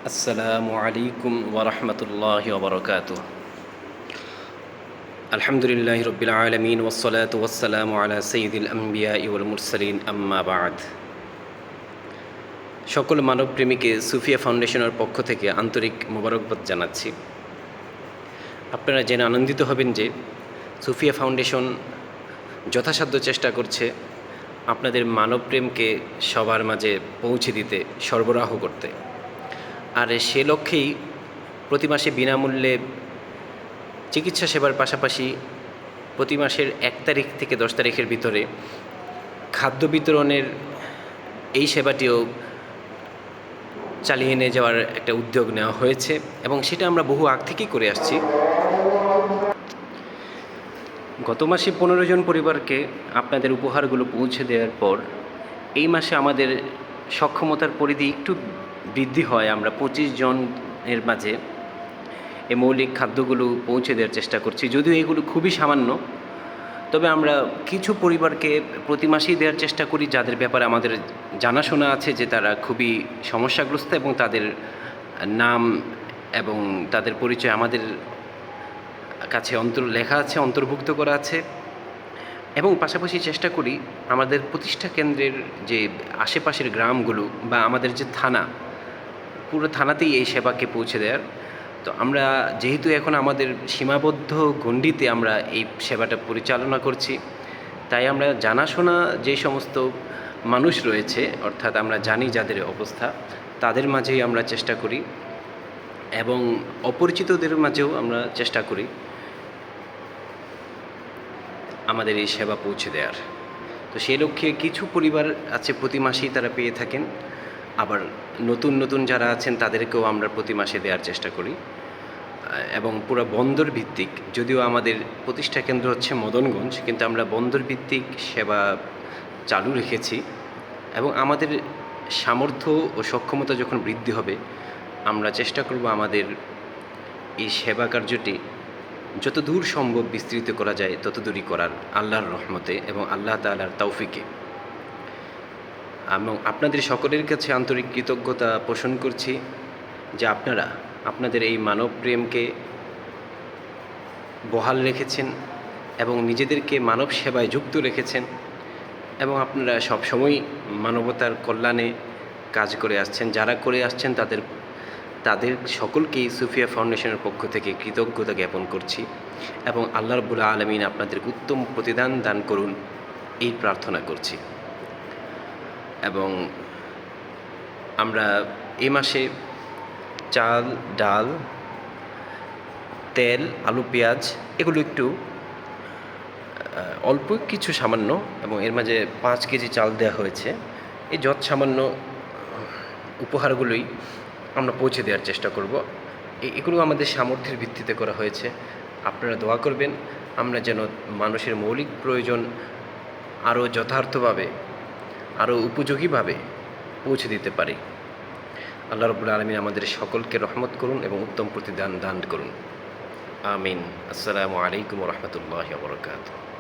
আসসালামু আলাইকুম ওরহমতুল্লাহি ওবরকাতুহ। আলহামদুলিল্লাহি রব্বিল আলামিন ওয়াসসালাতু ওয়াসসালামু আলা সাইয়্যিদিল আম্বিয়া ওয়াল মুরসালিন আম্মা বা'দ। সকল মানবপ্রেমীকে সুফিয়া ফাউন্ডেশনের পক্ষ থেকে আন্তরিক মোবারকবাদ জানাচ্ছি। আপনারা জেনে আনন্দিত হবেন যে সুফিয়া ফাউন্ডেশন যথাসাধ্য চেষ্টা করছে আপনাদের মানবপ্রেমকে সবার মাঝে পৌঁছে দিতে, সরবরাহ করতে। আর সে লক্ষ্যেই প্রতি মাসে বিনামূল্যে চিকিৎসা সেবার পাশাপাশি প্রতি মাসের 1 তারিখ থেকে 10 তারিখের ভিতরে খাদ্য বিতরণের এই সেবাটিও চালিয়ে নিয়ে যাওয়ার একটা উদ্যোগ নেওয়া হয়েছে এবং সেটা আমরা বহু আগ থেকেই করে আসছি। গত মাসে 15 জন পরিবারকে আপনাদের উপহারগুলো পৌঁছে দেওয়ার পর এই মাসে আমাদের সক্ষমতার পরিধি একটু বৃদ্ধি হয়। আমরা 25 জনের মাঝে এই মৌলিক খাদ্যগুলো পৌঁছে দেওয়ার চেষ্টা করছি। যদিও এগুলো খুবই সামান্য, তবে আমরা কিছু পরিবারকে প্রতি মাসেই দেওয়ার চেষ্টা করি যাদের ব্যাপারে আমাদের জানাশোনা আছে যে তারা খুবই সমস্যাগ্রস্ত এবং তাদের নাম এবং তাদের পরিচয় আমাদের কাছে লেখা আছে, অন্তর্ভুক্ত করা আছে। এবং পাশাপাশি চেষ্টা করি আমাদের প্রতিষ্ঠা কেন্দ্রের যে আশেপাশের গ্রামগুলো বা আমাদের যে থানা, পুরো থানাতেই এই সেবাকে পৌঁছে দেওয়ার। তো আমরা যেহেতু এখন আমাদের সীমাবদ্ধ গণ্ডিতে আমরা এই সেবাটা পরিচালনা করছি, তাই আমরা জানাশোনা যে সমস্ত মানুষ রয়েছে, অর্থাৎ আমরা জানি যাদের অবস্থা, তাদের মাঝেই আমরা চেষ্টা করি এবং অপরিচিতদের মাঝেও আমরা চেষ্টা করি আমাদের এই সেবা পৌঁছে দেওয়ার। তো সেই লক্ষ্যে কিছু পরিবার আছে প্রতি মাসেই তারা পেয়ে থাকেন, আবার নতুন যারা আছেন তাদেরকেও আমরা প্রতি মাসে দেওয়ার চেষ্টা করি এবং পুরো বন্দর ভিত্তিক। যদিও আমাদের প্রতিষ্ঠা কেন্দ্র হচ্ছে মদনগঞ্জ, কিন্তু আমরা বন্দর ভিত্তিক সেবা চালু রেখেছি এবং আমাদের সামর্থ্য ও সক্ষমতা যখন বৃদ্ধি হবে আমরা চেষ্টা করব আমাদের এই সেবা কার্যটি যত দূর সম্ভব বিস্তৃত করা যায় তত দূরই করার, আল্লাহর রহমতে এবং আল্লাহ তাআলার তৌফিকে। এবং আপনাদের সকলের কাছে আন্তরিক কৃতজ্ঞতা পোষণ করছি যে আপনারা আপনাদের এই মানব প্রেমকে বহাল রেখেছেন এবং নিজেদেরকে মানব সেবায় যুক্ত রেখেছেন এবং আপনারা সবসময় মানবতার কল্যাণে কাজ করে আসছেন। যারা করে আসছেন তাদের সকলকেই সুফিয়া ফাউন্ডেশনের পক্ষ থেকে কৃতজ্ঞতা জ্ঞাপন করছি এবং আল্লাহ রাব্বুল আলামিন আপনাদেরকে উত্তম প্রতিদান দান করুন এই প্রার্থনা করছি। এবং আমরা এই মাসে চাল, ডাল, তেল, আলু, পেঁয়াজ এগুলো একটু অল্প কিছু সামান্য, এবং এর মাঝে 5 কেজি চাল দেওয়া হয়েছে। এই সামান্য উপহারগুলোই আমরা পৌঁছে দেওয়ার চেষ্টা করব। এগুলো আমাদের সামর্থ্যের ভিত্তিতে করা হয়েছে। আপনারা দোয়া করবেন আমরা যেন মানুষের মৌলিক প্রয়োজন আরও যথার্থভাবে, আরও উপযোগীভাবে পৌঁছে দিতে পারি। আল্লাহ রাব্বুল আলামিন আমাদের সকলকে রহমত করুন এবং উত্তম প্রতিদান দান করুন। আমিন। আসসালামু আলাইকুম ওয়া রাহমাতুল্লাহি ওয়া বারাকাতুহু।